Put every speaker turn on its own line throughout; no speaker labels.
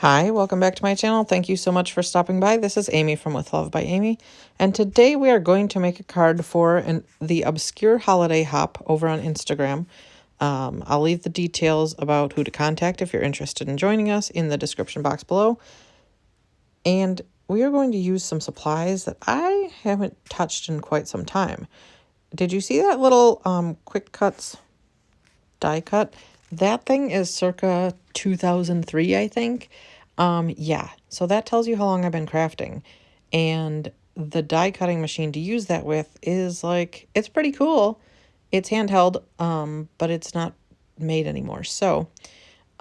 Hi, welcome back to my channel. Thank you so much for stopping by. This is Amy from With Love by Amy, and today we are going to make a card for the Obscure Holiday Hop over on Instagram. I'll leave the details about who to contact if you're interested in joining us in the description box below. And we are going to use some supplies that I haven't touched in quite some time. Did you see that little Quick Cuts die cut? That thing is circa 2003, I think. Yeah, so that tells you how long I've been crafting. And the die cutting machine to use that with is like, it's pretty cool. It's handheld, but it's not made anymore. So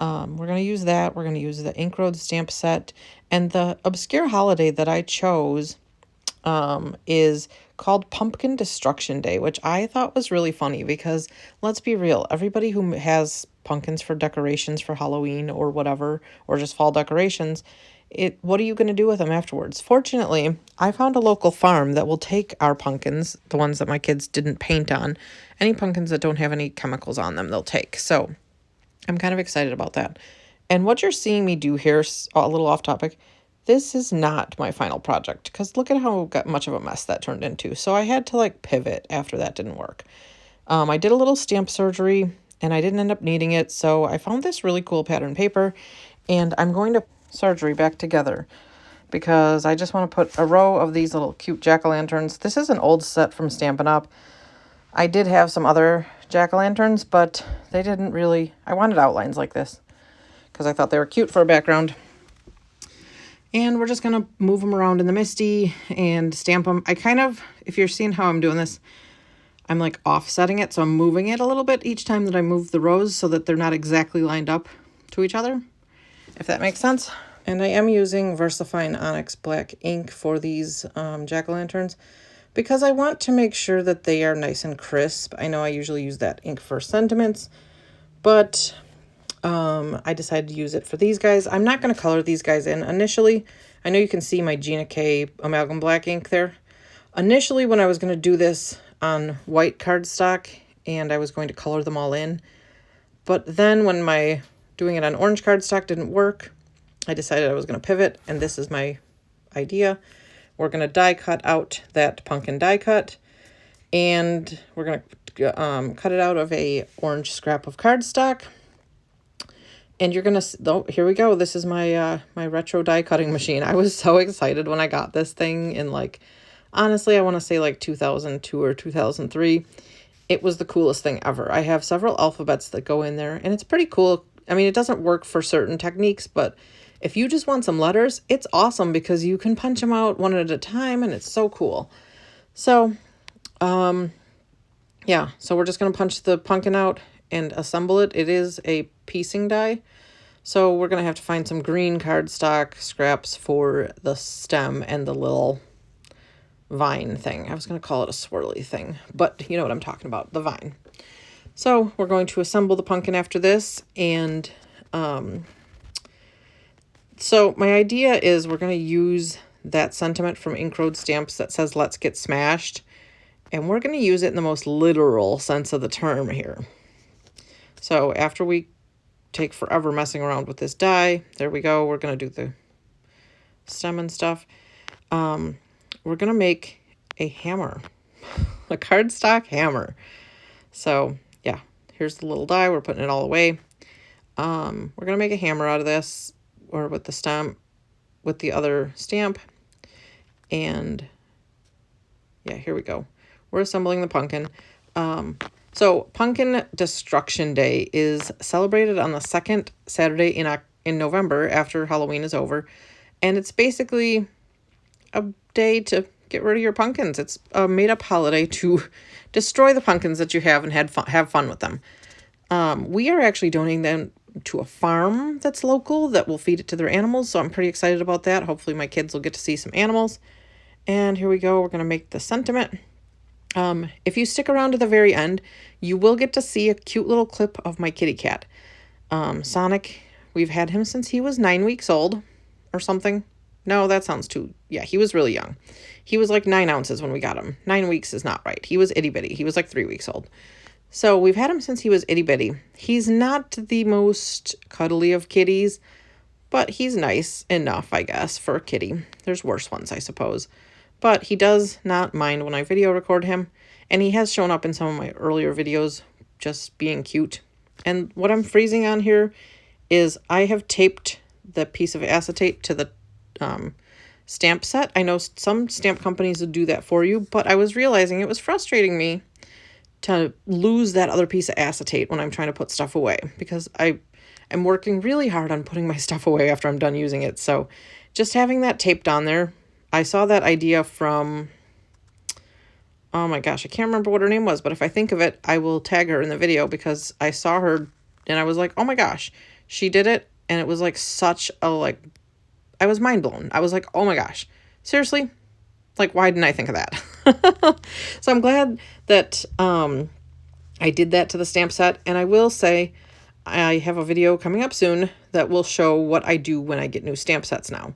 we're going to use that. We're going to use the Ink Road stamp set. And the Obscure Holiday that I chose is called Pumpkin Destruction Day, which I thought was really funny because, let's be real, everybody who has pumpkins for decorations for Halloween or whatever, or just fall decorations, what are you going to do with them afterwards? Fortunately, I found a local farm that will take our pumpkins, the ones that my kids didn't paint on, any pumpkins that don't have any chemicals on them, they'll take. So I'm kind of excited about that. And what you're seeing me do here, a little off topic, this is not my final project because look at how much of a mess that turned into. So I had to like pivot after that didn't work. I did a little stamp surgery and I didn't end up needing it. So I found this really cool pattern paper and I'm going to surgery back together because I just want to put a row of these little cute jack-o'-lanterns. This is an old set from Stampin' Up. I did have some other jack-o'-lanterns, but they didn't really, I wanted outlines like this because I thought they were cute for a background. And we're just going to move them around in the MISTI and stamp them. I kind of, if you're seeing how I'm doing this, I'm like offsetting it. So I'm moving it a little bit each time that I move the rows so that they're not exactly lined up to each other, if that makes sense. And I am using VersaFine Onyx Black ink for these jack-o'-lanterns because I want to make sure that they are nice and crisp. I know I usually use that ink for sentiments, but I decided to use it for these guys. I'm not going to color these guys in initially. I know you can see my Gina K Amalgam Black ink there. Initially, when I was going to do this on white cardstock and I was going to color them all in, but then when my doing it on orange cardstock didn't work, I decided I was going to pivot, and this is my idea. We're going to die cut out that pumpkin die cut, and we're going to cut it out of a orange scrap of cardstock. And you're going to, oh, here we go. This is my my retro die cutting machine. I was so excited when I got this thing in like, honestly, I want to say like 2002 or 2003. It was the coolest thing ever. I have several alphabets that go in there, and it's pretty cool. I mean, it doesn't work for certain techniques, but if you just want some letters, it's awesome because you can punch them out one at a time, and it's so cool. So, yeah, so we're just going to punch the pumpkin out and assemble it. It is a piecing die, so we're going to have to find some green cardstock scraps for the stem and the little vine thing. I was going to call it a swirly thing, but you know what I'm talking about, the vine. So we're going to assemble the pumpkin after this, and so my idea is we're going to use that sentiment from Ink Road Stamps that says "Let's get smashed," and we're going to use it in the most literal sense of the term here. So after we take forever messing around with this die, there we go. We're going to do the stem and stuff. We're going to make a hammer, a cardstock hammer. So yeah, here's the little die. We're putting it all away. We're going to make a hammer out of this, or with the stamp, with the other stamp. And yeah, here we go. We're assembling the pumpkin. So Pumpkin Destruction Day is celebrated on the second Saturday in November after Halloween is over. And it's basically a day to get rid of your pumpkins. It's a made-up holiday to destroy the pumpkins that you have and have fun with them. We are actually donating them to a farm that's local that will feed it to their animals, so I'm pretty excited about that. Hopefully my kids will get to see some animals. And here we go. We're going to make the sentiment. If you stick around to the very end, you will get to see a cute little clip of my kitty cat. Sonic, we've had him since he was 9 weeks old or something. No, that sounds too, yeah, he was really young. He was like 9 ounces when we got him. 9 weeks is not right. He was itty bitty. He was like 3 weeks old. So we've had him since he was itty bitty. He's not the most cuddly of kitties, but he's nice enough, I guess, for a kitty. There's worse ones, I suppose. But he does not mind when I video record him, and he has shown up in some of my earlier videos just being cute. And what I'm freezing on here is I have taped the piece of acetate to the stamp set. I know some stamp companies will do that for you, but I was realizing it was frustrating me to lose that other piece of acetate when I'm trying to put stuff away, because I'm working really hard on putting my stuff away after I'm done using it. So just having that taped on there, I saw that idea from, oh my gosh, I can't remember what her name was, but if I think of it, I will tag her in the video, because I saw her and I was like, oh my gosh, she did it. And it was like such a, like, I was mind blown. I was like, oh my gosh, seriously? Like, why didn't I think of that? So I'm glad that I did that to the stamp set. And I will say I have a video coming up soon that will show what I do when I get new stamp sets now,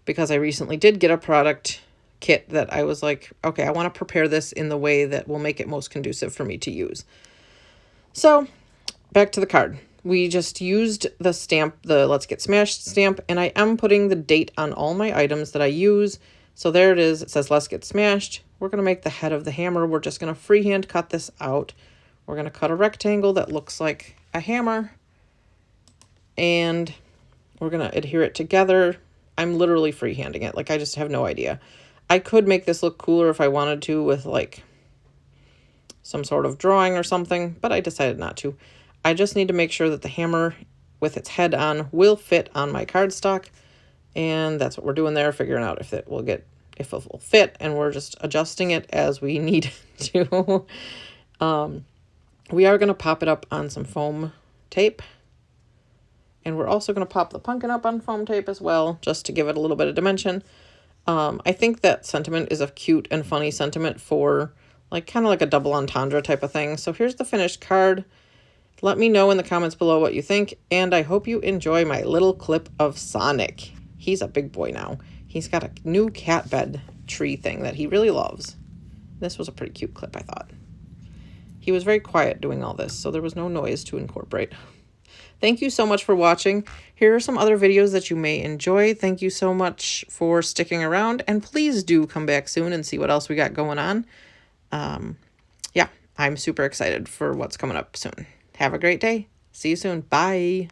because I recently did get a product kit that I was like, okay, I want to prepare this in the way that will make it most conducive for me to use. So back to the card. We just used the stamp, the Let's Get Smashed stamp, and I am putting the date on all my items that I use. So there it is. It says Let's Get Smashed. We're going to make the head of the hammer. We're just going to freehand cut this out. We're going to cut a rectangle that looks like a hammer, and we're going to adhere it together. I'm literally freehanding it. Like, I just have no idea. I could make this look cooler if I wanted to with like some sort of drawing or something, but I decided not to. I just need to make sure that the hammer with its head on will fit on my cardstock, and that's what we're doing there, figuring out if it will fit, and we're just adjusting it as we need to. We are going to pop it up on some foam tape, and we're also going to pop the pumpkin up on foam tape as well, just to give it a little bit of dimension. I think that sentiment is a cute and funny sentiment for like kind of like a double entendre type of thing. So here's the finished card. Let me know in the comments below what you think, and I hope you enjoy my little clip of Sonic. He's a big boy now. He's got a new cat bed tree thing that he really loves. This was a pretty cute clip, I thought. He was very quiet doing all this, so there was no noise to incorporate. Thank you so much for watching. Here are some other videos that you may enjoy. Thank you so much for sticking around, and please do come back soon and see what else we got going on. Yeah, I'm super excited for what's coming up soon. Have a great day. See you soon. Bye.